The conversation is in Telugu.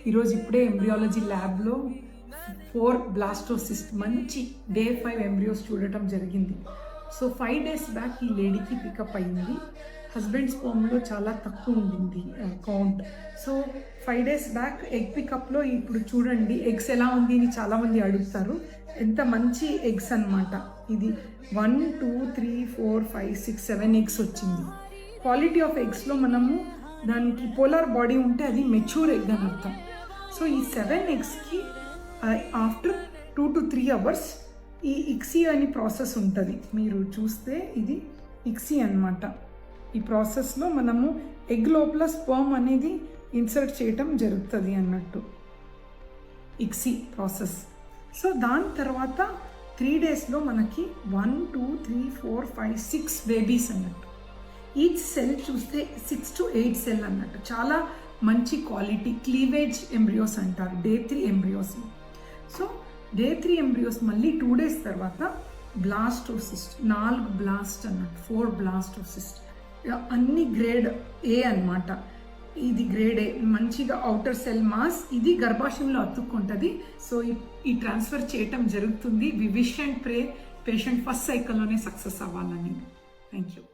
ఈరోజు ఇప్పుడే ఎంబ్రియాలజీ ల్యాబ్లో 4 బ్లాస్టోసిస్ట్ మంచి డే 5 ఎంబ్రియోస్ చూడటం జరిగింది. సో 5 days బ్యాక్ ఈ లేడీకి పికప్ అయింది. హస్బెండ్ స్పర్మ్లో చాలా తక్కువ ఉండింది count. So 5 days back egg పికప్లో ఇప్పుడు చూడండి ఎగ్స్ ఎలా ఉంది అని చాలామంది అడుగుతారు. ఎంత మంచి ఎగ్స్ అనమాట. ఇది 1 2 3 4 5 6 7 ఎగ్స్ వచ్చింది. క్వాలిటీ ఆఫ్ ఎగ్స్లో మనము దానికి పోలార్ బాడీ ఉంటే అది మెచ్యూర్ ఎగ్ అని అర్థం. సో ఈ 7 ఎగ్స్కి ఆఫ్టర్ 2 to 3 hours ఈ ఇక్సీ అని ప్రాసెస్ ఉంటుంది. మీరు చూస్తే ఇది ఇక్సీ అనమాట. ఈ ప్రాసెస్లో మనము ఎగ్ లోపల స్పర్మ్ అనేది ఇన్సర్ట్ చేయటం జరుగుతుంది అన్నట్టు, ఇక్సీ ప్రాసెస్. సో దాని తర్వాత 3 daysలో మనకి 1 2 3 4 5 6 బేబీస్ అన్నట్టు. ఈచ్ సెల్ చూస్తే 6 to 8 సెల్ అన్నట్టు. చాలా మంచి క్వాలిటీ క్లీవేజ్ ఎంబ్రియోస్ అంటారు, day 3 embryos. So day 3 embryos మళ్ళీ 2 days తర్వాత బ్లాస్టోసిస్ట్, 4 బ్లాస్ట్ అన్నట్టు, 4 బ్లాస్టోసిస్ట్. అన్ని గ్రేడ్ ఏ అన్నమాట. ఇది గ్రేడ్ ఏ, మంచిగా అవుటర్ సెల్ మాస్, ఇది గర్భాశయంలో అతుక్కుంటుంది. సో ఈ ట్రాన్స్ఫర్ చేయటం జరుగుతుంది. We wish and pray patient first సైకిల్లోనే సక్సెస్ అవ్వాలని. Thank you.